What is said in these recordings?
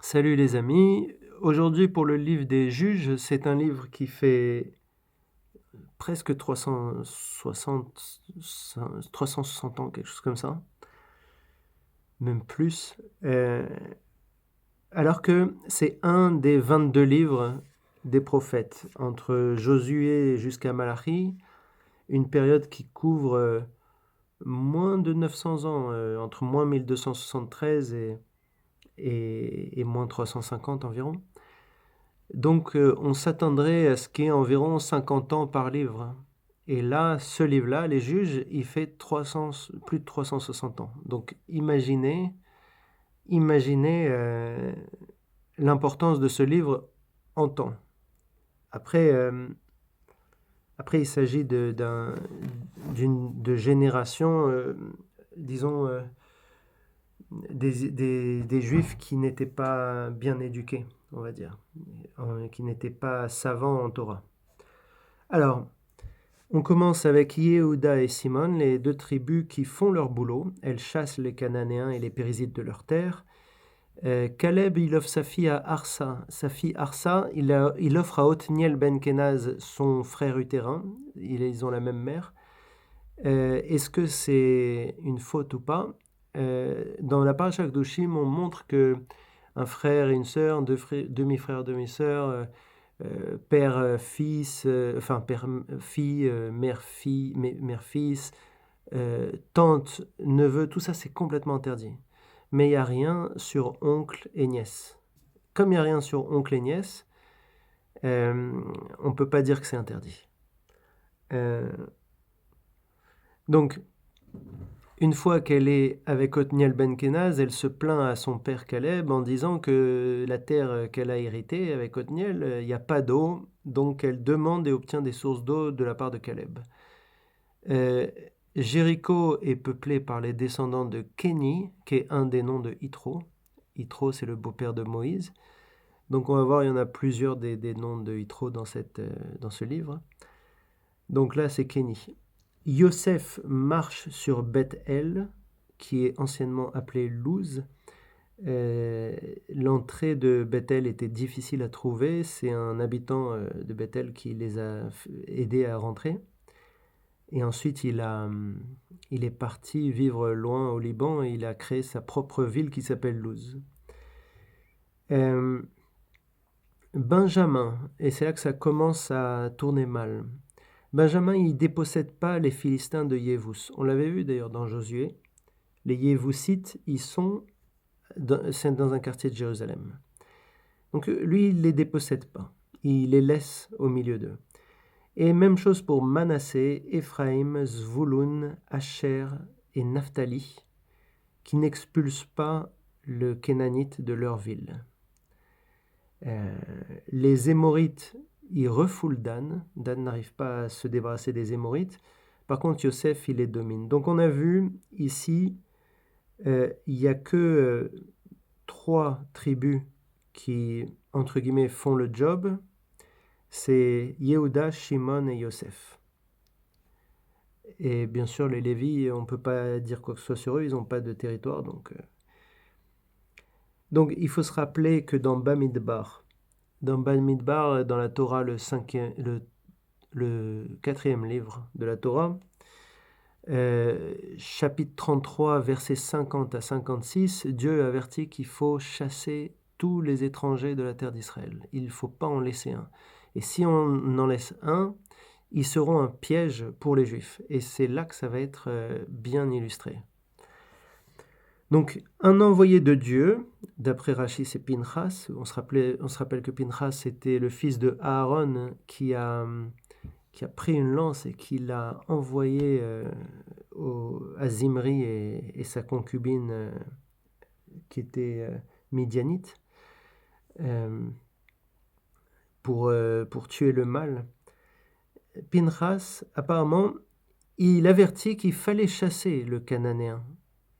Salut les amis, aujourd'hui pour le livre des juges, c'est un livre qui fait presque 360 ans, quelque chose comme ça, même plus, alors que c'est un des 22 livres des prophètes, entre Josué jusqu'à Malachi, une période qui couvre moins de 900 ans, entre moins 1273 et moins 350 environ. Donc, on s'attendrait à ce qu'il y ait environ 50 ans par livre. Et là, ce livre-là, Les Juges, il fait plus de 360 ans. Donc, imaginez l'importance de ce livre en temps. Après, il s'agit de générations, disons, des Juifs qui n'étaient pas bien éduqués, on va dire, qui n'étaient pas savants en Torah. Alors, on commence avec Yehuda et Simon, les deux tribus qui font leur boulot. Elles chassent les Cananéens et les Périzites de leur terre. Caleb, il offre sa fille à Arsa. Sa fille Arsa, il offre à Othniel ben Kenaz son frère utérin. Ils ont la même mère. Est-ce que c'est une faute ou pas? Dans la Parashat Kedoshim, on montre que un frère et une sœur, demi-frère, demi-sœur, père, fils, enfin père, fille, mère, fille, mère, fils, tante, neveu, tout ça c'est complètement interdit. Mais il n'y a rien sur oncle et nièce. Comme il n'y a rien sur oncle et nièce, on ne peut pas dire que c'est interdit. Donc, une fois qu'elle est avec Othniel ben Kenaz, elle se plaint à son père Caleb en disant que la terre qu'elle a héritée avec Othniel, il n'y a pas d'eau, donc elle demande et obtient des sources d'eau de la part de Caleb. Jéricho est peuplé par les descendants de Kéni, qui est un des noms de Yitro. Yitro, c'est le beau-père de Moïse. Donc on va voir, il y en a plusieurs des noms de Yitro dans ce livre. Donc là, c'est Kéni. Yosef marche sur Beth-El, qui est anciennement appelé Luz. L'entrée de Bethel était difficile à trouver. C'est un habitant de Bethel qui les a aidés à rentrer. Et ensuite, il est parti vivre loin au Liban et il a créé sa propre ville qui s'appelle Luz. Benjamin, et c'est là que ça commence à tourner mal. Benjamin, il ne dépossède pas les Philistins de Yévous. On l'avait vu d'ailleurs dans Josué. Les Yévousites, c'est dans un quartier de Jérusalem. Donc lui, il ne les dépossède pas. Il les laisse au milieu d'eux. Et même chose pour Manassé, Éphraïm, Zvouloun, Asher et Naphtali, qui n'expulsent pas le Kénanite de leur ville. Les Émorites, ils refoulent Dan. Dan n'arrive pas à se débarrasser des Émorites. Par contre, Yosef, il les domine. Donc on a vu ici, il n'y a que 3 tribus qui, entre guillemets, font le job. C'est Yehuda, Shimon et Yosef. Et bien sûr, les Lévis, on ne peut pas dire quoi que ce soit sur eux, ils n'ont pas de territoire. Donc il faut se rappeler que dans Bamidbar, dans la Torah, le 4e livre de la Torah, chapitre 33, versets 50 à 56, Dieu avertit qu'il faut chasser tous les étrangers de la terre d'Israël. Il ne faut pas en laisser un. Et si on en laisse un, ils seront un piège pour les Juifs. Et c'est là que ça va être bien illustré. Donc, un envoyé de Dieu, d'après Rashi, c'est Pinchas. On se rappelle que Pinchas était le fils de Aaron qui a pris une lance et qui l'a envoyé à Zimri et sa concubine qui était midianite pour tuer le mal. Pinchas, apparemment, il avertit qu'il fallait chasser le Cananéen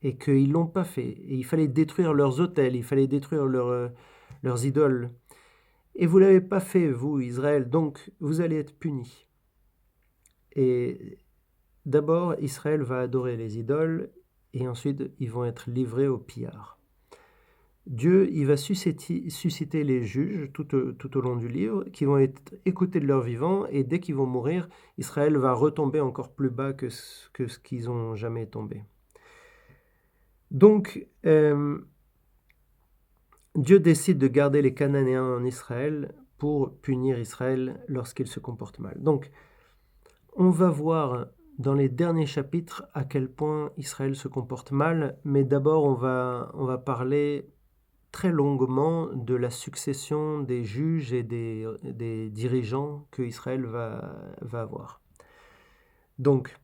et qu'ils ne l'ont pas fait. Et il fallait détruire leurs autels, il fallait détruire leurs idoles. Et vous ne l'avez pas fait, vous, Israël, donc vous allez être punis. Et d'abord, Israël va adorer les idoles et ensuite, ils vont être livrés au pillard. Dieu, il va susciter les juges tout au long du livre, qui vont être écoutés de leur vivant, et dès qu'ils vont mourir, Israël va retomber encore plus bas que ce qu'ils ont jamais tombé. Donc, Dieu décide de garder les Cananéens en Israël pour punir Israël lorsqu'il se comporte mal. Donc, on va voir dans les derniers chapitres à quel point Israël se comporte mal, mais d'abord on va parler très longuement de la succession des juges et des dirigeants que Israël va avoir. Donc,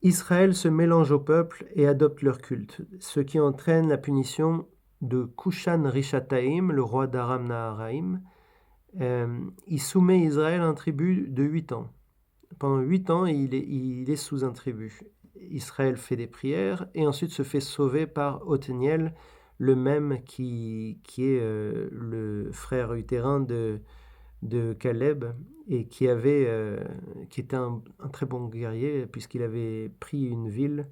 Israël se mélange au peuple et adopte leur culte, ce qui entraîne la punition de Kushan Rishataim, le roi d'Aram Naharaim. Il soumet Israël à un tribut de 8 ans. Pendant 8 ans, il est sous un tribut. Israël fait des prières et ensuite se fait sauver par Othniel, le même qui est le frère utérin de Caleb et qui était un très bon guerrier puisqu'il avait pris une ville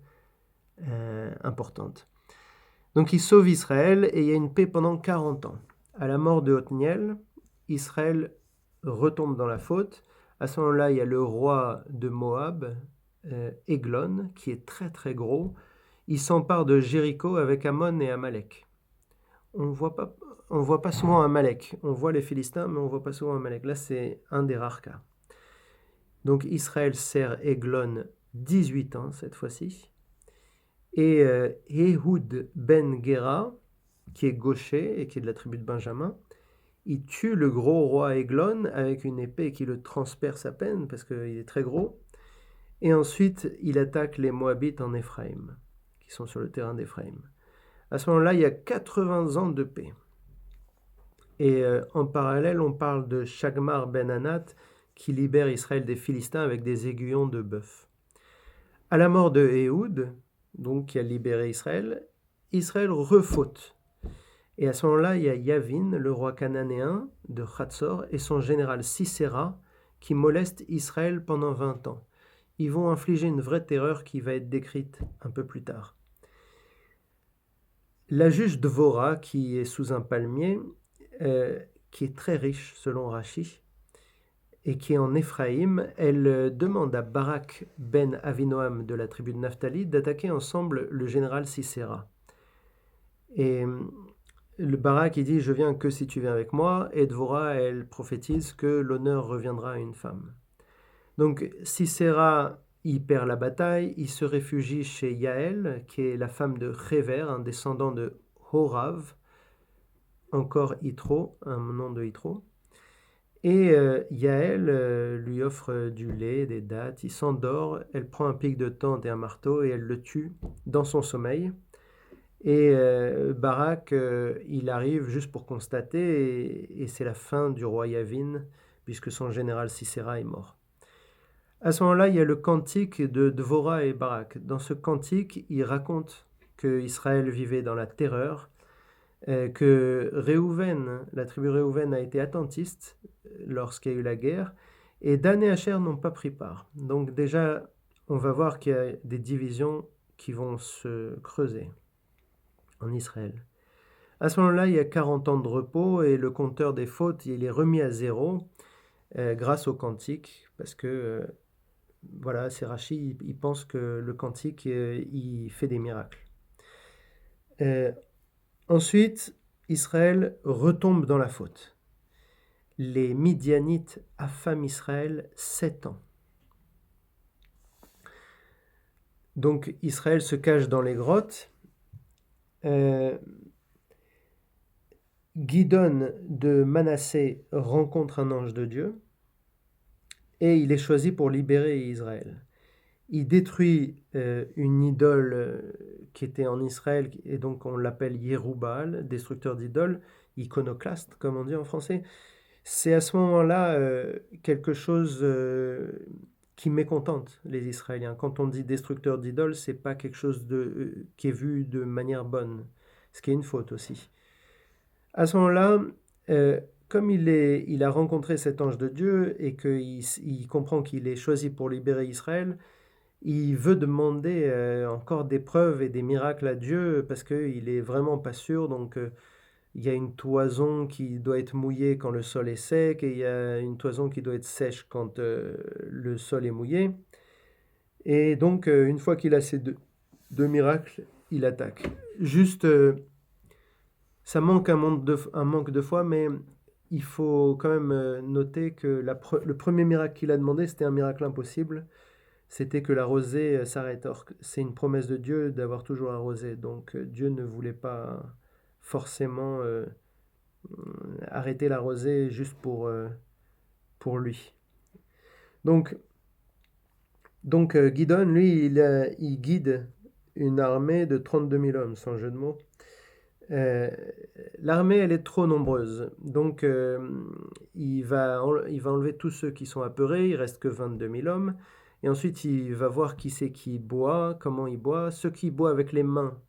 importante. Donc il sauve Israël et il y a une paix pendant 40 ans. À la mort de Othniel, Israël retombe dans la faute. À ce moment-là, il y a le roi de Moab, Églon, qui est très très gros. Il s'empare de Jéricho avec Ammon et Amalek. On voit pas souvent Amalek. On voit les Philistins, mais on voit pas souvent Amalek. Là, c'est un des rares cas. Donc Israël sert Églon 18 ans cette fois-ci. Et Ehud ben Gera, qui est gaucher et qui est de la tribu de Benjamin, il tue le gros roi Églon avec une épée qui le transperce à peine parce qu'il est très gros. Et ensuite, il attaque les Moabites en Éphraïm, qui sont sur le terrain d'Éphraïm. À ce moment-là, il y a 80 ans de paix. Et en parallèle, on parle de Shagmar ben Anat qui libère Israël des Philistins avec des aiguillons de bœuf. À la mort de Ehud, donc qui a libéré Israël, Israël refaute. Et à ce moment-là, il y a Yavin, le roi cananéen de Khatsor, et son général Sisera, qui molestent Israël pendant 20 ans. Ils vont infliger une vraie terreur qui va être décrite un peu plus tard. La juge Dvora, qui est sous un palmier, qui est très riche selon Rashi, et qui est en Éphraïm, elle demande à Barak ben Avinoam de la tribu de Naphtali d'attaquer ensemble le général Sisera. Et le Barak, il dit « Je viens que si tu viens avec moi », et Dvora, elle prophétise que l'honneur reviendra à une femme. Donc Sisera, il perd la bataille, il se réfugie chez Yaël, qui est la femme de Héver, un descendant de Horav, encore Yitro, un nom de Yitro. Et Yaël lui offre du lait, des dattes, il s'endort, elle prend un pic de tente et un marteau et elle le tue dans son sommeil. Et Barak, il arrive juste pour constater, et c'est la fin du roi Yavin, puisque son général Sisera est mort. À ce moment-là, il y a le cantique de Dvora et Barak. Dans ce cantique, il raconte qu'Israël vivait dans la terreur, que Réhouven, la tribu Réhouven a été attentiste lorsqu'il y a eu la guerre, et Dan et Asher n'ont pas pris part. Donc déjà, on va voir qu'il y a des divisions qui vont se creuser en Israël. À ce moment-là, il y a 40 ans de repos et le compteur des fautes, il est remis à zéro grâce au cantique, parce que voilà, c'est Rashi, il pense que le cantique, il fait des miracles. Ensuite, Israël retombe dans la faute. Les Midianites affament Israël 7 ans. Donc Israël se cache dans les grottes. Gidon de Manassé rencontre un ange de Dieu et il est choisi pour libérer Israël. Il détruit une idole qui était en Israël et donc on l'appelle Yerubal, destructeur d'idoles, iconoclaste comme on dit en français. C'est à ce moment-là quelque chose qui mécontente les Israéliens. Quand on dit destructeur d'idoles, c'est pas quelque chose qui est vu de manière bonne, ce qui est une faute aussi. À ce moment-là, comme il a rencontré cet ange de Dieu et qu'il comprend qu'il est choisi pour libérer Israël, il veut demander encore des preuves et des miracles à Dieu parce qu'il est vraiment pas sûr. Donc, il y a une toison qui doit être mouillée quand le sol est sec et il y a une toison qui doit être sèche quand le sol est mouillé. Et donc, une fois qu'il a ces deux miracles, il attaque. Juste, ça manque un manque de foi, mais il faut quand même noter que le premier miracle qu'il a demandé, c'était un miracle impossible. C'était que la rosée s'arrête. Or, c'est une promesse de Dieu d'avoir toujours arrosé. Donc, Dieu ne voulait pas forcément arrêter la rosée juste pour lui. Donc, Gidon, lui, il guide une armée de 32 000 hommes, sans jeu de mots. L'armée, elle est trop nombreuse. Donc, il va enlever tous ceux qui sont apeurés. Il reste que 22 000 hommes. Et ensuite, il va voir qui c'est qui boit, comment il boit. Ceux qui boivent avec les mains,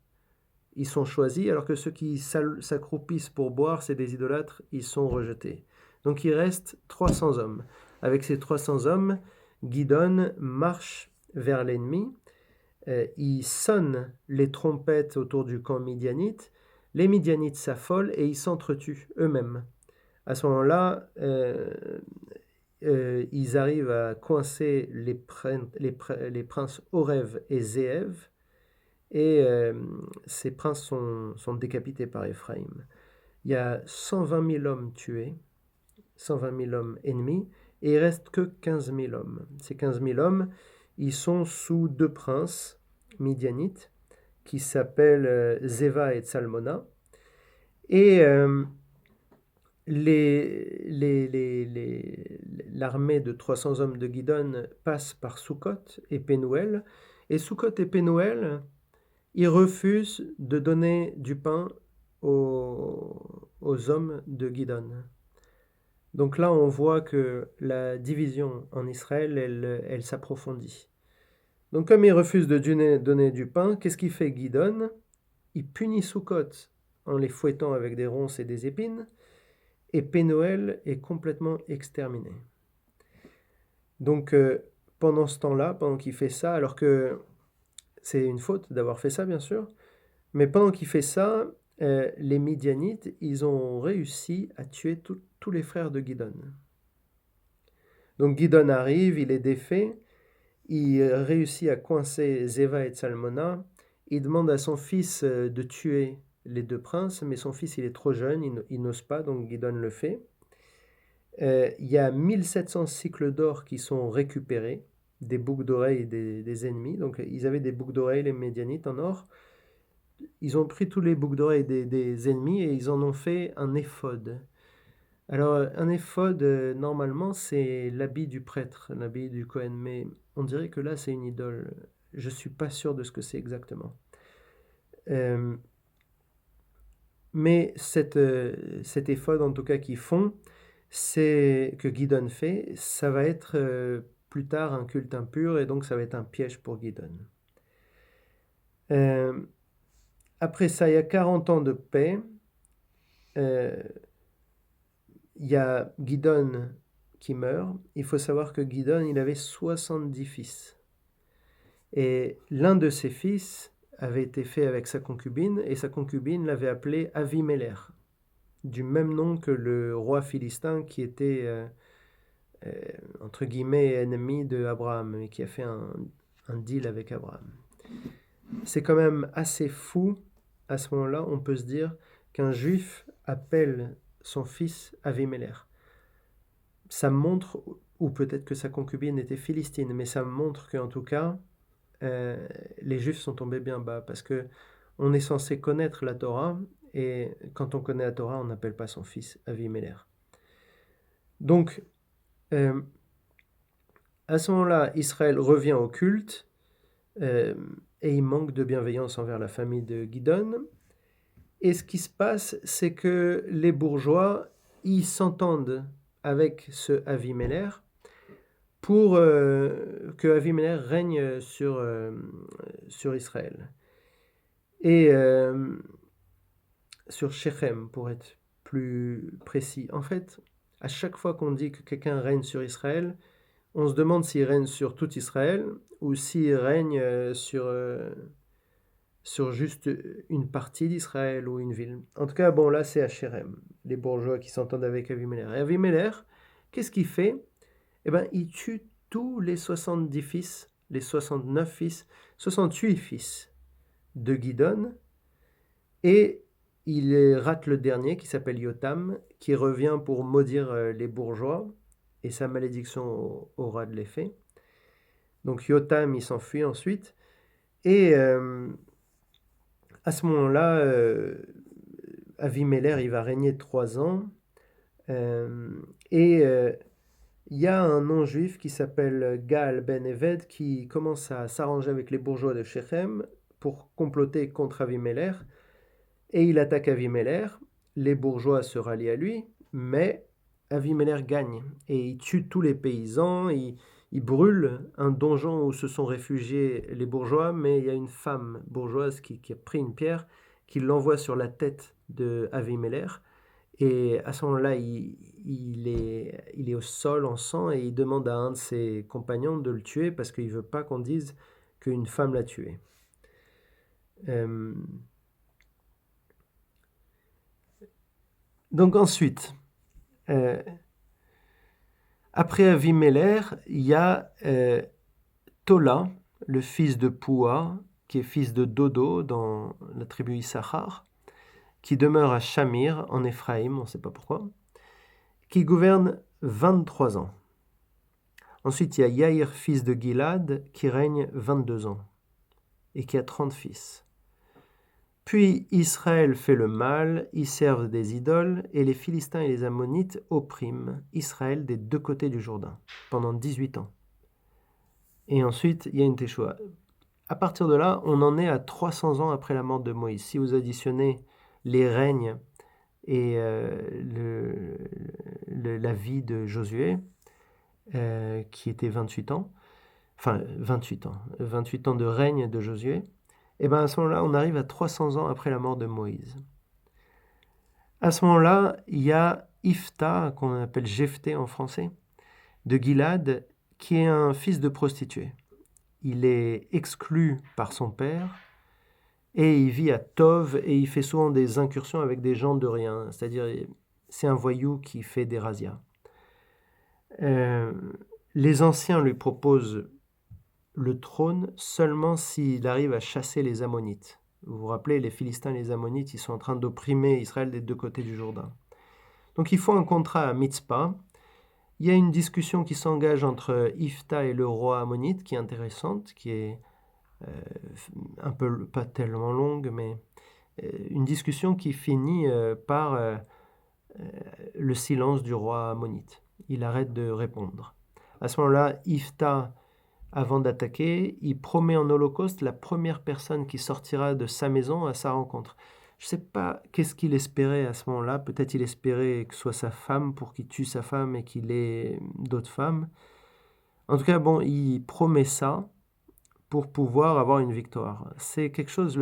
ils sont choisis, alors que ceux qui s'accroupissent pour boire, c'est des idolâtres, ils sont rejetés. Donc, il reste 300 hommes. Avec ces 300 hommes, Gidon marche vers l'ennemi. Il sonne les trompettes autour du camp midianite. Les Midianites s'affolent et ils s'entretuent eux-mêmes. À ce moment-là, ils arrivent à coincer les princes Orev et Zéev, et ces princes sont décapités par Éphraïm. Il y a 120 000 hommes tués, 120 000 hommes ennemis, et il reste que 15 000 hommes. Ces 15 000 hommes, ils sont sous deux princes midianites qui s'appellent Zéva et Tsalmona. Et l'armée de 300 hommes de Gidon passe par Sukkot et Pénuel. Et Sukkot et Pénuel, ils refusent de donner du pain aux hommes de Gidon. Donc là, on voit que la division en Israël, elle s'approfondit. Donc comme ils refusent de donner du pain, qu'est-ce qu'il fait Gidon? Il punit Sukkot en les fouettant avec des ronces et des épines, et Pénuel est complètement exterminé. Donc pendant ce temps-là, pendant qu'il fait ça, alors que c'est une faute d'avoir fait ça bien sûr, mais pendant qu'il fait ça, les Midianites, ils ont réussi à tuer tous les frères de Gidon. Donc Gidon arrive, il est défait, il réussit à coincer Zéva et Tsalmona, il demande à son fils de tuer les deux princes, mais son fils il est trop jeune, il n'ose pas, donc Gidon le fait. Il y a 1700 cycles d'or qui sont récupérés, des boucles d'oreilles des ennemis. Donc ils avaient des boucles d'oreilles, les Médianites, en or. Ils ont pris tous les boucles d'oreilles des ennemis et ils en ont fait un éphod. Alors un éphod, normalement, c'est l'habit du prêtre, l'habit du Kohen, mais on dirait que là, c'est une idole. Je ne suis pas sûr de ce que c'est exactement. Mais cet éphod, en tout cas, qu'ils font, c'est que Gidon fait, ça va être plus tard un culte impur et donc ça va être un piège pour Gidon. Après ça, il y a 40 ans de paix. Il y a Gidon qui meurt. Il faut savoir que Gidon, il avait 70 fils. Et l'un de ses fils avait été fait avec sa concubine et sa concubine l'avait appelé Avimelech, du même nom que le roi philistin qui était entre guillemets ennemi de Abraham et qui a fait un deal avec Abraham. C'est quand même assez fou à ce moment-là, on peut se dire qu'un juif appelle son fils Avimelech. Ça montre, ou peut-être que sa concubine était philistine, mais ça montre qu'en tout cas, les juifs sont tombés bien bas parce que on est censé connaître la Torah et quand on connaît la Torah, on n'appelle pas son fils Avimelech. Donc, à ce moment-là, Israël revient au culte et il manque de bienveillance envers la famille de Gidon. Et ce qui se passe, c'est que les bourgeois, ils s'entendent avec ce Avimelech pour que Avimelech règne sur Israël. Et sur Shechem, pour être plus précis. En fait, à chaque fois qu'on dit que quelqu'un règne sur Israël, On se demande s'il règne sur tout Israël ou s'il règne sur juste une partie d'Israël ou une ville. En tout cas, bon, là, c'est Hachem, les bourgeois qui s'entendent avec Avimelech. Et Avimelech, qu'est-ce qu'il fait? Eh bien, il tue tous les 70 fils, les 69 fils, 68 fils de Gidon, et il rate le dernier, qui s'appelle Yotam, qui revient pour maudire les bourgeois, et sa malédiction aura de l'effet. Donc Yotam, il s'enfuit ensuite, et à ce moment-là, Avimelech, il va régner 3 ans, et il y a un non-juif qui s'appelle Gal ben Eved qui commence à s'arranger avec les bourgeois de Shechem pour comploter contre Avimelech, et il attaque Avimelech. Les bourgeois se rallient à lui, mais Avimelech gagne, et il tue tous les paysans, il brûle un donjon où se sont réfugiés les bourgeois, mais il y a une femme bourgeoise qui a pris une pierre, qui l'envoie sur la tête de Avimelech, et à ce moment-là, il est au sol en sang, et il demande à un de ses compagnons de le tuer parce qu'il ne veut pas qu'on dise qu'une femme l'a tué. Donc ensuite, après Avimelech, il y a Tola, le fils de Poua, qui est fils de Dodo dans la tribu Issachar, qui demeure à Shamir, en Éphraïm, on ne sait pas pourquoi, qui gouverne 23 ans. Ensuite, il y a Yaïr, fils de Gilad, qui règne 22 ans, et qui a 30 fils. Puis Israël fait le mal, ils servent des idoles, et les Philistins et les Ammonites oppriment Israël des deux côtés du Jourdain, pendant 18 ans. Et ensuite, il y a une Teshoua. À partir de là, on en est à 300 ans après la mort de Moïse. Si vous additionnez les règnes et la vie de Josué, qui était 28 ans, enfin 28 ans de règne de Josué, et bien à ce moment-là, on arrive à 300 ans après la mort de Moïse. À ce moment-là, il y a Ifta, qu'on appelle Jephthé en français, de Gilad, qui est un fils de prostituée. Il est exclu par son père, et il vit à Tov, et il fait souvent des incursions avec des gens de rien, c'est-à-dire c'est un voyou qui fait des razzias. Les anciens lui proposent le trône seulement s'il arrive à chasser les Ammonites. Vous vous rappelez, les Philistins et les Ammonites, ils sont en train d'opprimer Israël des deux côtés du Jourdain. Donc il faut un contrat à Mitzpah. Il y a une discussion qui s'engage entre Ifta et le roi ammonite, qui est intéressante, qui est un peu, pas tellement longue, mais une discussion qui finit par le silence du roi ammonite. Il arrête de répondre. À ce moment-là, Ifta, avant d'attaquer, il promet en holocauste la première personne qui sortira de sa maison à sa rencontre. Je ne sais pas qu'est-ce qu'il espérait à ce moment-là. Peut-être il espérait que ce soit sa femme pour qu'il tue sa femme et qu'il ait d'autres femmes. En tout cas, bon, il promet ça pour pouvoir avoir une victoire. C'est quelque chose,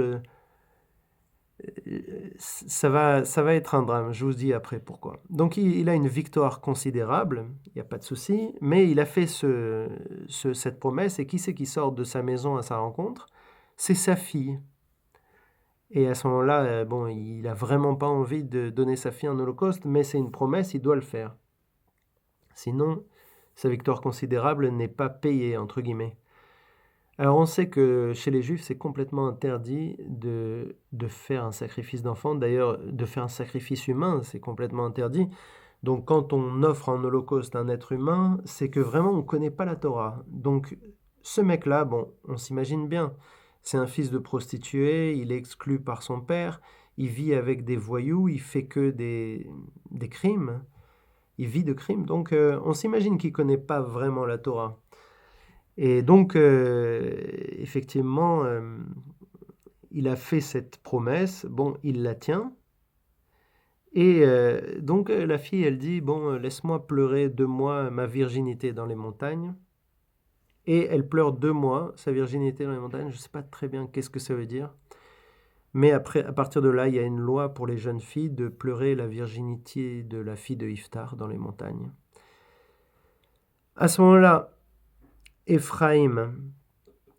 ça va être un drame, je vous dis après pourquoi. Donc il a une victoire considérable, il n'y a pas de souci, mais il a fait cette promesse, et qui c'est qui sort de sa maison à sa rencontre? C'est sa fille. Et à ce moment-là, bon, il n'a vraiment pas envie de donner sa fille en holocauste, mais c'est une promesse, il doit le faire. Sinon, sa victoire considérable n'est pas payée, entre guillemets. Alors on sait que chez les Juifs, c'est complètement interdit de faire un sacrifice d'enfant. D'ailleurs, de faire un sacrifice humain, c'est complètement interdit. Donc quand on offre en holocauste un être humain, c'est que vraiment on ne connaît pas la Torah. Donc ce mec-là, bon, on s'imagine bien, c'est un fils de prostituée, il est exclu par son père, il vit avec des voyous, il fait que des crimes, il vit de crimes. Donc on s'imagine qu'il ne connaît pas vraiment la Torah. Et donc, effectivement, il a fait cette promesse, bon, il la tient, et donc la fille, elle dit, bon, laisse-moi pleurer 2 mois ma virginité dans les montagnes, et elle pleure 2 mois sa virginité dans les montagnes. Je ne sais pas très bien qu'est-ce que ça veut dire, mais après, à partir de là, il y a une loi pour les jeunes filles de pleurer la virginité de la fille de Iftar dans les montagnes. À ce moment-là, Éphraïm,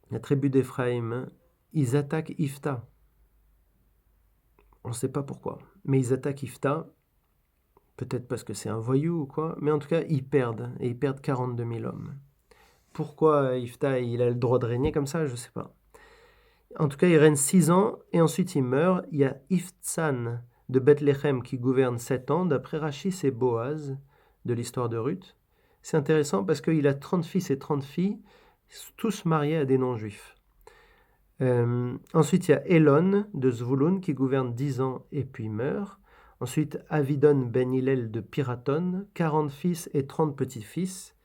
la tribu d'Éphraïm, ils attaquent Ifta. On ne sait pas pourquoi, mais ils attaquent Ifta, peut-être parce que c'est un voyou ou quoi, mais en tout cas, ils perdent, et ils perdent 42 000 hommes. Pourquoi Ifta, il a le droit de régner comme ça, je ne sais pas. En tout cas, il règne 6 ans, et ensuite il meurt. Il y a Iftsan de Bethléem qui gouverne 7 ans, d'après Rachis et Boaz, de l'histoire de Ruth. C'est intéressant parce qu'il a 30 fils et 30 filles, tous mariés à des non-juifs. Ensuite, il y a Elon de Zvouloun qui gouverne 10 ans et puis meurt. Ensuite, Avidon ben Hillel de Piraton, 40 fils et 30 petits-fils.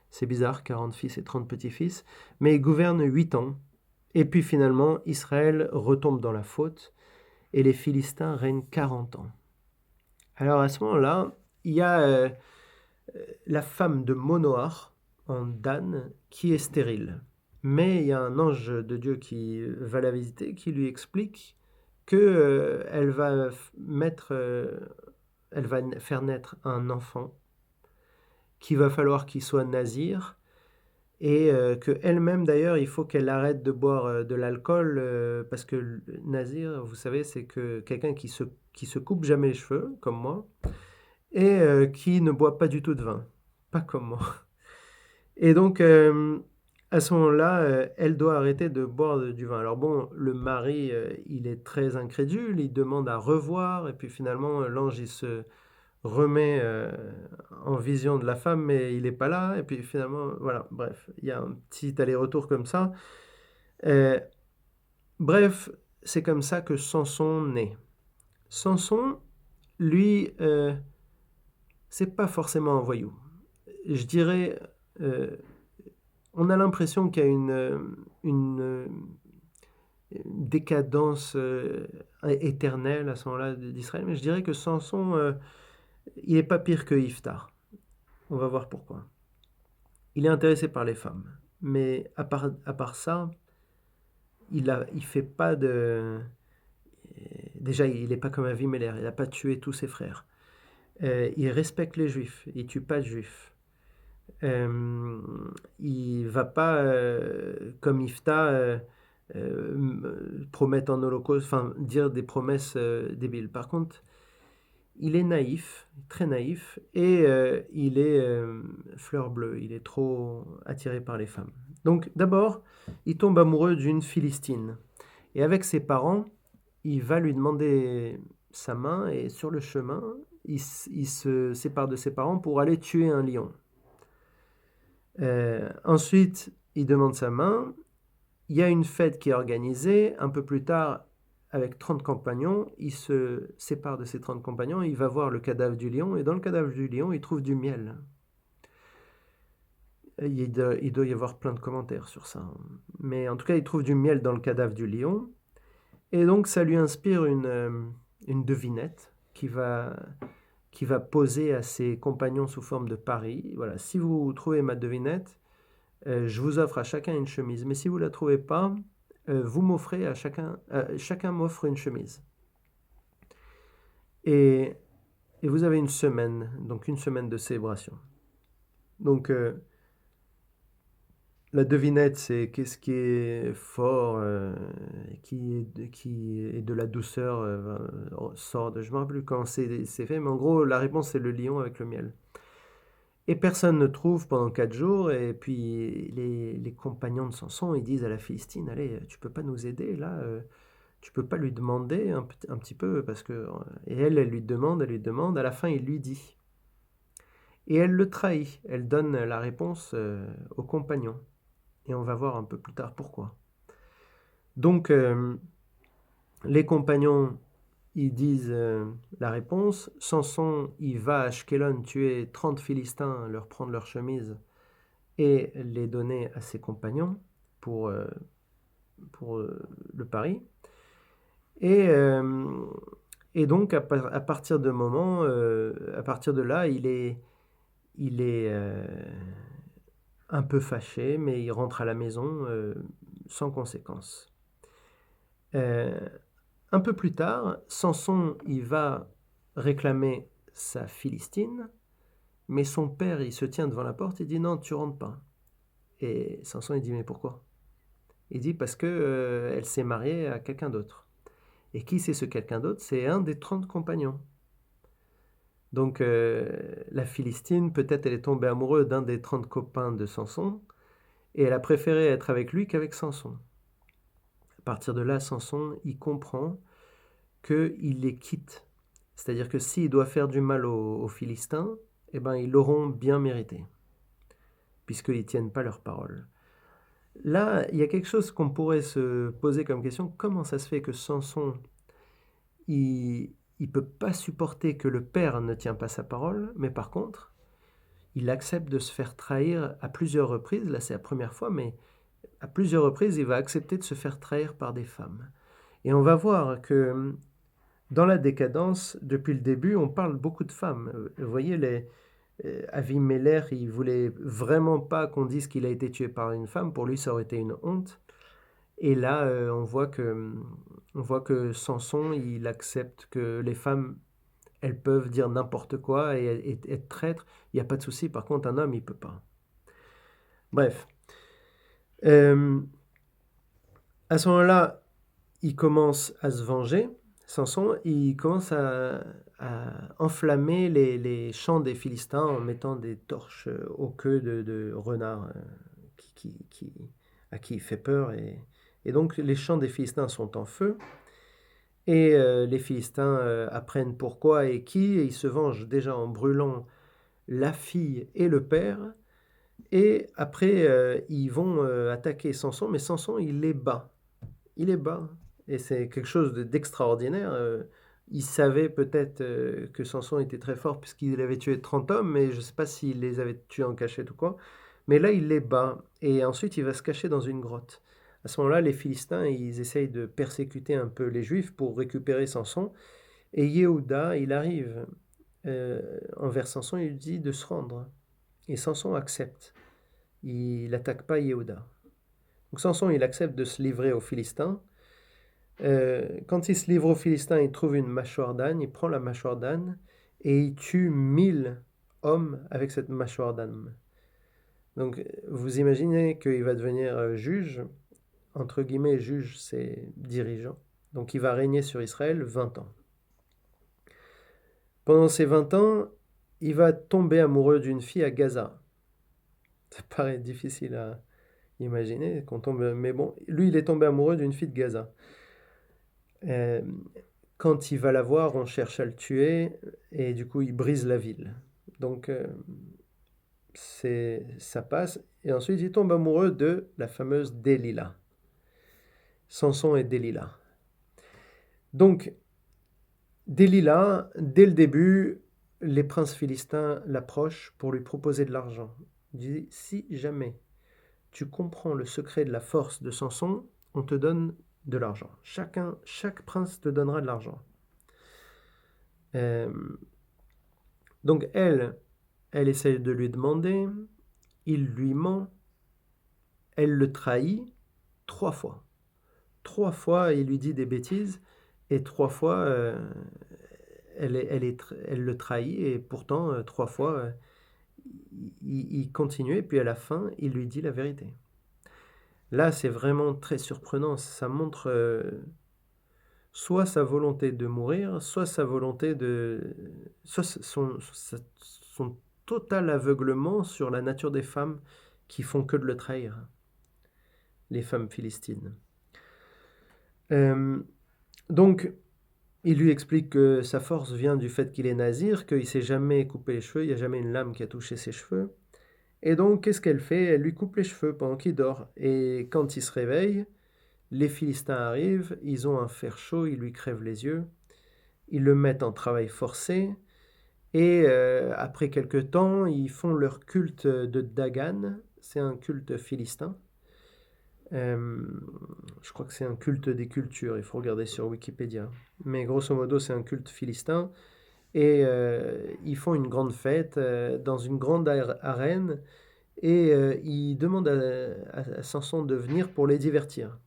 C'est bizarre, 40 fils et 30 petits-fils, mais il gouverne 8 ans. Et puis finalement, Israël retombe dans la faute et les Philistins règnent 40 ans. Alors à ce moment-là, il y a la femme de Manoach en Dan qui est stérile. Mais il y a un ange de Dieu qui va la visiter, qui lui explique que elle va faire naître un enfant qu'il va falloir qu'il soit nazir et qu'elle-même d'ailleurs il faut qu'elle arrête de boire de l'alcool parce que nazir, vous savez, c'est que quelqu'un qui se coupe jamais les cheveux, comme moi, et qui ne boit pas du tout de vin, pas comme moi. Et donc, à ce moment-là, elle doit arrêter de boire du vin. Alors bon, le mari, il est très incrédule, il demande à revoir, et puis finalement, l'ange, il se remet en vision de la femme, mais il n'est pas là, et puis finalement, voilà, bref, il y a un petit aller-retour comme ça. Bref, c'est comme ça que Samson naît. Samson, lui, c'est pas forcément un voyou. Je dirais... on a l'impression qu'il y a une décadence éternelle à ce moment-là d'Israël, mais je dirais que Samson, il n'est pas pire que Iftar. On va voir pourquoi. Il est intéressé par les femmes, mais à part ça, il fait pas de... Déjà, il n'est pas comme Avimelech, il n'a pas tué tous ses frères. Il respecte les juifs, il tue pas de juifs. Il va pas, comme Ifta, promettre en holocauste, enfin dire des promesses débiles. Par contre, il est naïf, très naïf, et il est fleur bleue, il est trop attiré par les femmes. Donc d'abord, il tombe amoureux d'une Philistine. Et avec ses parents, il va lui demander sa main, et sur le chemin, il se sépare de ses parents pour aller tuer un lion. Ensuite, il demande sa main. Il y a une fête qui est organisée. Un peu plus tard, avec 30 compagnons, il se sépare de ses 30 compagnons. Il va voir le cadavre du lion. Et dans le cadavre du lion, il trouve du miel. Il doit y avoir plein de commentaires sur ça. Mais en tout cas, il trouve du miel dans le cadavre du lion. Et donc, ça lui inspire une devinette qui va poser à ses compagnons sous forme de pari. Voilà, si vous trouvez ma devinette, je vous offre à chacun une chemise. Mais si vous ne la trouvez pas, vous m'offrez à chacun m'offre une chemise. Et vous avez une semaine, donc une semaine de célébration. Donc, la devinette, c'est qu'est-ce qui est fort, qui est de la douceur, sort de... Je ne me rappelle plus quand c'est fait, mais en gros, la réponse, c'est le lion avec le miel. Et personne ne trouve pendant 4 jours, et puis les compagnons de Samson, ils disent à la Philistine, allez, tu peux pas nous aider, là, tu peux pas lui demander un petit peu, parce que... Et elle lui demande, à la fin, il lui dit. Et elle le trahit, elle donne la réponse aux compagnons. Et on va voir un peu plus tard pourquoi. Donc, les compagnons, ils disent la réponse. Samson, il va à Ashkelon tuer 30 Philistins, leur prendre leur chemise et les donner à ses compagnons pour le pari. Et donc, à partir de là, il est un peu fâché, mais il rentre à la maison sans conséquence. Un peu plus tard, Samson, il va réclamer sa Philistine, mais son père, il se tient devant la porte et dit non, tu rentres pas. Et Samson, il dit, mais pourquoi? Il dit, parce que elle s'est mariée à quelqu'un d'autre. Et qui c'est ce quelqu'un d'autre? C'est un des 30 compagnons. Donc la Philistine, peut-être elle est tombée amoureuse d'un des 30 copains de Samson, et elle a préféré être avec lui qu'avec Samson. À partir de là, Samson, il comprend qu'il les quitte. C'est-à-dire que s'il doit faire du mal aux Philistins, eh ben, ils l'auront bien mérité, puisqu'ils ne tiennent pas leur parole. Là, il y a quelque chose qu'on pourrait se poser comme question. Comment ça se fait que Samson, il ne peut pas supporter que le père ne tient pas sa parole, mais par contre, il accepte de se faire trahir à plusieurs reprises. Là, c'est la première fois, mais à plusieurs reprises, il va accepter de se faire trahir par des femmes. Et on va voir que dans la décadence, depuis le début, on parle beaucoup de femmes. Vous voyez, Avimelech, il voulait vraiment pas qu'on dise qu'il a été tué par une femme. Pour lui, ça aurait été une honte. Et là, on voit que Samson, il accepte que les femmes, elles peuvent dire n'importe quoi et être traîtres. Il n'y a pas de souci. Par contre, un homme, il peut pas. Bref. À ce moment-là, il commence à se venger. Samson, il commence à enflammer les champs des Philistins en mettant des torches aux queues de renards à qui il fait peur. Et donc, les champs des Philistins sont en feu. Et les Philistins apprennent pourquoi et qui. Et ils se vengent déjà en brûlant la fille et le père. Et après, ils vont attaquer Samson. Mais Samson, il les bat. Il est bas. Et c'est quelque chose d'extraordinaire. Il savait peut-être que Samson était très fort puisqu'il avait tué 30 hommes, mais je ne sais pas s'il les avait tués en cachette ou quoi. Mais là, il les bat. Et ensuite, il va se cacher dans une grotte. À ce moment-là, les Philistins, ils essayent de persécuter un peu les Juifs pour récupérer Samson. Et Yehuda, il arrive envers Samson, il lui dit de se rendre. Et Samson accepte. Il n'attaque pas Yehuda. Donc Samson, il accepte de se livrer aux Philistins. Quand il se livre aux Philistins, il trouve une mâchoire d'âne, il prend la mâchoire d'âne et il tue 1000 hommes avec cette mâchoire d'âne. Donc vous imaginez qu'il va devenir juge, entre guillemets, juge, c'est dirigeant. Donc il va régner sur Israël 20 ans. Pendant ces 20 ans, il va tomber amoureux d'une fille à Gaza. Ça paraît difficile à imaginer qu'on tombe, mais bon, lui il est tombé amoureux d'une fille de Gaza. Quand il va la voir, on cherche à le tuer et du coup il brise la ville. Donc ça passe et ensuite il tombe amoureux de la fameuse Delilah. Samson et Delilah. Donc Delilah, dès le début, les princes philistins l'approchent pour lui proposer de l'argent. Il dit, si jamais tu comprends le secret de la force de Samson, on te donne de l'argent. Chaque prince te donnera de l'argent. Donc elle essaie de lui demander, il lui ment, elle le trahit 3 fois. 3 fois, il lui dit des bêtises, et 3 fois, elle le trahit, et pourtant, 3 fois, il continue, et puis à la fin, il lui dit la vérité. Là, c'est vraiment très surprenant, ça montre soit sa volonté de mourir, soit sa volonté soit son total aveuglement sur la nature des femmes qui font que de le trahir, les femmes philistines. Donc, il lui explique que sa force vient du fait qu'il est nazir, qu'il ne s'est jamais coupé les cheveux, il n'y a jamais une lame qui a touché ses cheveux. Et donc, qu'est-ce qu'elle fait? Elle lui coupe les cheveux pendant qu'il dort. Et quand il se réveille, les Philistins arrivent, ils ont un fer chaud, ils lui crèvent les yeux, ils le mettent en travail forcé, et après quelque temps, ils font leur culte de Dagan, c'est un culte philistin. Je crois que c'est un culte des cultures, il faut regarder sur Wikipédia. Mais grosso modo, c'est un culte philistin. Et ils font une grande fête dans une grande arène. Et ils demandent à Samson de venir pour les divertir.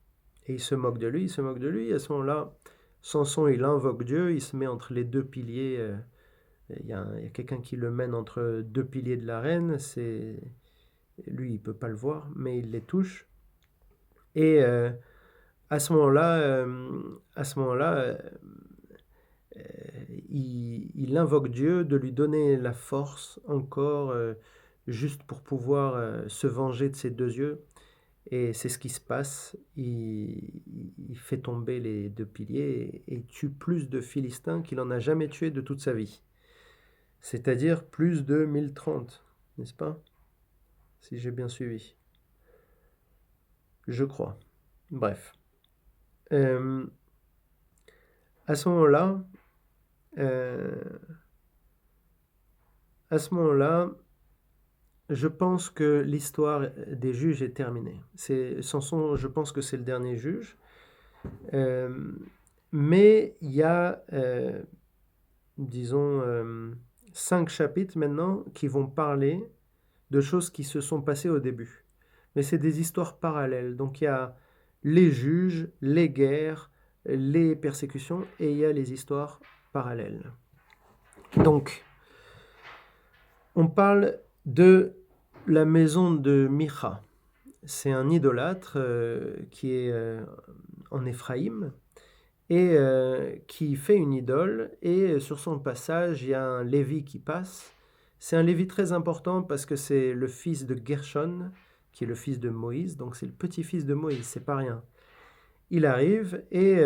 Et ils se moquent de lui, ils se moquent de lui. Et à ce moment-là, Samson, il invoque Dieu, il se met entre les 2 piliers. Il y a quelqu'un qui le mène entre 2 piliers de l'arène. Lui, il ne peut pas le voir, mais il les touche. Et à ce moment-là, il invoque Dieu de lui donner la force encore, juste pour pouvoir se venger de ses 2 yeux. Et c'est ce qui se passe. Il fait tomber les 2 piliers et tue plus de Philistins qu'il n'en a jamais tué de toute sa vie. C'est-à-dire plus de 1030, n'est-ce pas? Si j'ai bien suivi. Je crois. Bref. Euh, à ce moment-là, je pense que l'histoire des juges est terminée. Samson, je pense que c'est le dernier juge. Mais il y a, disons, 5 chapitres maintenant qui vont parler de choses qui se sont passées au début. Mais c'est des histoires parallèles. Donc il y a les juges, les guerres, les persécutions, et il y a les histoires parallèles. Donc, on parle de la maison de Micha. C'est un idolâtre qui est en Éphraïm et qui fait une idole. Et sur son passage, il y a un Lévi qui passe. C'est un Lévi très important parce que c'est le fils de Gershon, qui est le fils de Moïse. Donc c'est le petit-fils de Moïse, c'est pas rien. Il arrive et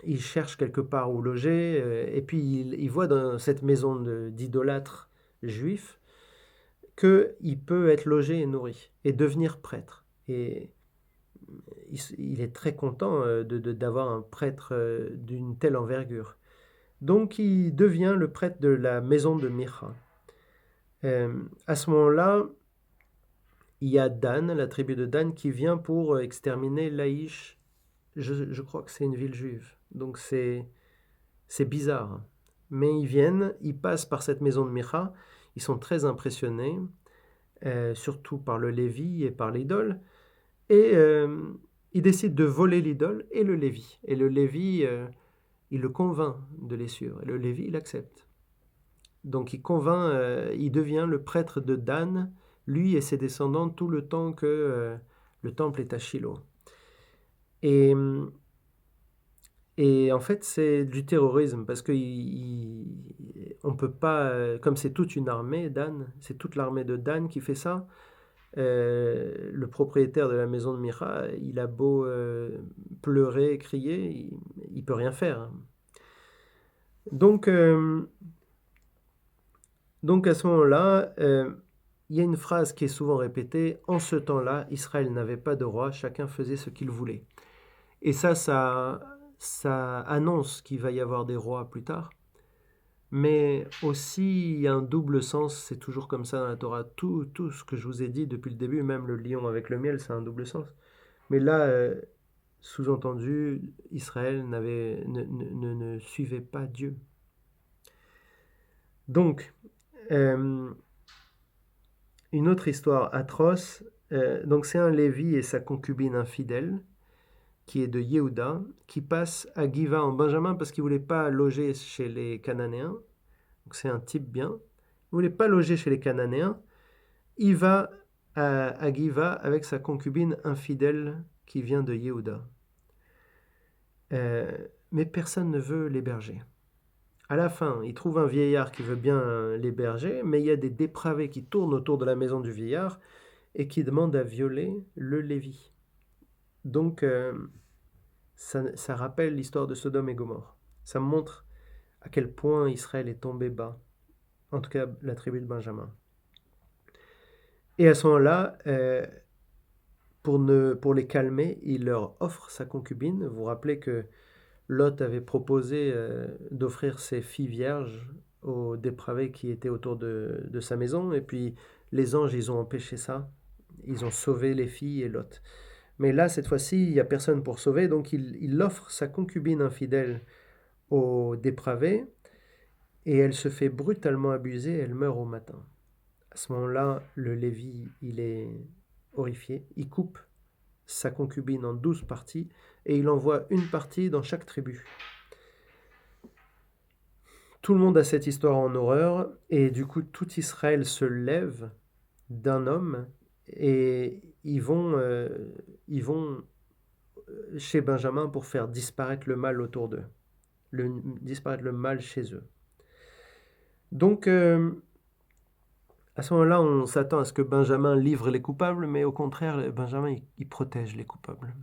il cherche quelque part où loger. Et puis il voit dans cette maison d'idolâtres juifs qu'il peut être logé et nourri et devenir prêtre. Et il est très content d'avoir un prêtre d'une telle envergure. Donc il devient le prêtre de la maison de Micha. À ce moment-là, il y a Dan, la tribu de Dan, qui vient pour exterminer Laïch. Je crois que c'est une ville juive. Donc c'est bizarre. Mais ils viennent, ils passent par cette maison de Micha. Ils sont très impressionnés, surtout par le Lévi et par l'idole. Et il décide de voler l'idole et le Lévi. Et le Lévi, il le convainc de les suivre. Et le Lévi, il accepte. Donc il il devient le prêtre de Dan, lui et ses descendants, tout le temps que le temple est à Shiloh. Et en fait, c'est du terrorisme, parce que on peut pas, comme c'est toute une armée, Dan, c'est toute l'armée de Dan qui fait ça. Le propriétaire de la maison de Micha, il a beau pleurer, crier, il peut rien faire. Donc à ce moment-là, il y a une phrase qui est souvent répétée: en ce temps-là, Israël n'avait pas de roi, chacun faisait ce qu'il voulait. Et ça annonce qu'il va y avoir des rois plus tard. Mais aussi, il y a un double sens, c'est toujours comme ça dans la Torah. Tout ce que je vous ai dit depuis le début, même le lion avec le miel, c'est un double sens. Mais là, sous-entendu, Israël ne suivait pas Dieu. Donc, une autre histoire atroce. Donc c'est un Lévi et sa concubine infidèle, qui est de Yehuda, qui passe à Giva en Benjamin parce qu'il ne voulait pas loger chez les Cananéens. Donc c'est un type bien. Il ne voulait pas loger chez les Cananéens. Il va à Giva avec sa concubine infidèle qui vient de Yehuda. Mais personne ne veut l'héberger. À la fin, il trouve un vieillard qui veut bien l'héberger, mais il y a des dépravés qui tournent autour de la maison du vieillard et qui demandent à violer le Lévi. Donc, ça rappelle l'histoire de Sodome et Gomorrhe. Ça montre à quel point Israël est tombé bas, en tout cas la tribu de Benjamin. Et à ce moment-là, pour les calmer, il leur offre sa concubine. Vous vous rappelez que Lot avait proposé d'offrir ses filles vierges aux dépravés qui étaient autour de sa maison, et puis les anges, ils ont empêché ça. Ils ont sauvé les filles et Lot. Mais là, cette fois-ci, il n'y a personne pour sauver, donc il offre sa concubine infidèle aux dépravés, et elle se fait brutalement abuser, elle meurt au matin. À ce moment-là, le Lévi, il est horrifié, il coupe sa concubine en 12 parties, et il envoie une partie dans chaque tribu. Tout le monde a cette histoire en horreur, et du coup tout Israël se lève d'un homme et ils vont chez Benjamin pour faire disparaître le mal autour d'eux, disparaître le mal chez eux. Donc, à ce moment-là, on s'attend à ce que Benjamin livre les coupables, mais au contraire, Benjamin, il protège les coupables.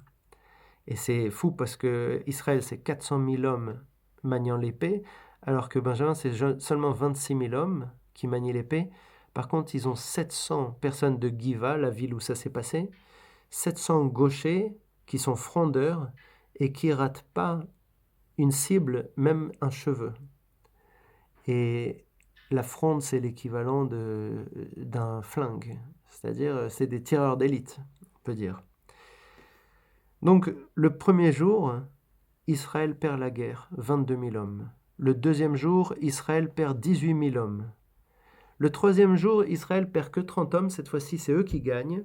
Et c'est fou parce que Israël, c'est 400 000 hommes maniant l'épée, alors que Benjamin, c'est seulement 26 000 hommes qui manient l'épée. Par contre, ils ont 700 personnes de Giva, la ville où ça s'est passé, 700 gauchers qui sont frondeurs et qui ratent pas une cible, même un cheveu. Et la fronde, c'est l'équivalent d'un flingue, c'est-à-dire c'est des tireurs d'élite, on peut dire. Donc le premier jour, Israël perd la guerre, 22 000 hommes. Le deuxième jour, Israël perd 18 000 hommes. Le troisième jour, Israël perd que 30 hommes, cette fois-ci c'est eux qui gagnent.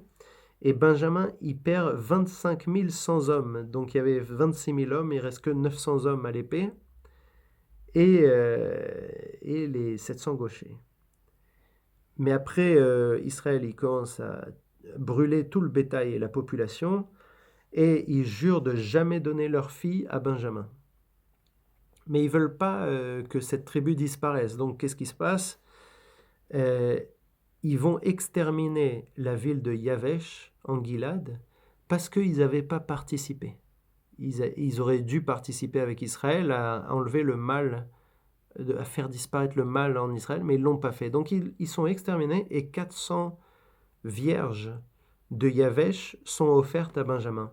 Et Benjamin, il perd 25 100 hommes. Donc il y avait 26 000 hommes, il reste que 900 hommes à l'épée. Et les 700 gauchers. Mais après, Israël, il commence à brûler tout le bétail et la population, et ils jurent de jamais donner leur fille à Benjamin. Mais ils ne veulent pas que cette tribu disparaisse. Donc qu'est-ce qui se passe? Ils vont exterminer la ville de Yavesh, en Gilad, parce qu'ils n'avaient pas participé. Ils auraient dû participer avec Israël à enlever le mal, à faire disparaître le mal en Israël, mais ils ne l'ont pas fait. Donc ils sont exterminés et 400 vierges de Yavesh sont offertes à Benjamin.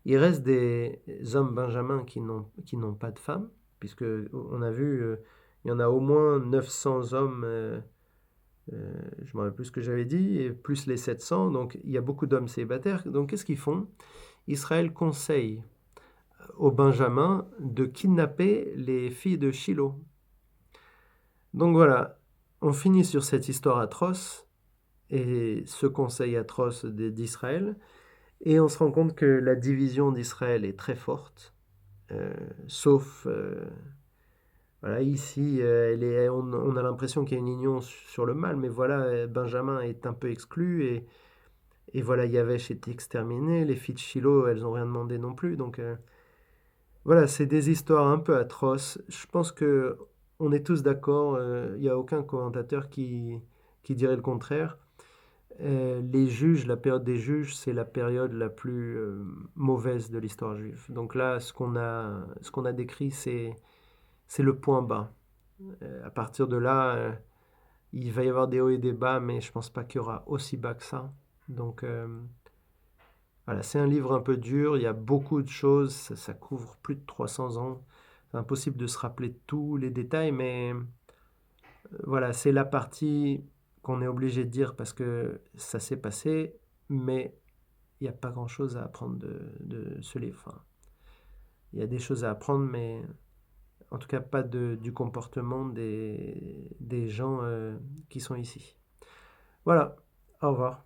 Il reste des hommes benjamins qui n'ont pas de femmes, puisque on a vu, il y en a au moins 900 hommes, je ne me rappelle plus ce que j'avais dit, et plus les 700, donc il y a beaucoup d'hommes célibataires. Donc qu'est-ce qu'ils font? Israël conseille aux Benjamins de kidnapper les filles de Shiloh. Donc voilà, on finit sur cette histoire atroce et ce conseil atroce d'Israël, et on se rend compte que la division d'Israël est très forte, sauf, voilà, ici, on a l'impression qu'il y a une union sur le mal, mais voilà, Benjamin est un peu exclu, et voilà, Yavesh est exterminé, les filles de Shiloh, elles n'ont rien demandé non plus, donc voilà, c'est des histoires un peu atroces. Je pense que on est tous d'accord, il n'y a aucun commentateur qui dirait le contraire. Les juges, la période des juges, c'est la période la plus mauvaise de l'histoire juive. Donc là, ce qu'on a décrit, c'est le point bas. À partir de là, il va y avoir des hauts et des bas, mais je pense pas qu'il y aura aussi bas que ça. Donc voilà, c'est un livre un peu dur, il y a beaucoup de choses, ça couvre plus de 300 ans. C'est impossible de se rappeler tous les détails, mais voilà, c'est la partie qu'on est obligé de dire parce que ça s'est passé, mais il n'y a pas grand-chose à apprendre de ce livre. Enfin, il y a des choses à apprendre, mais en tout cas pas du comportement des gens qui sont ici. Voilà, au revoir.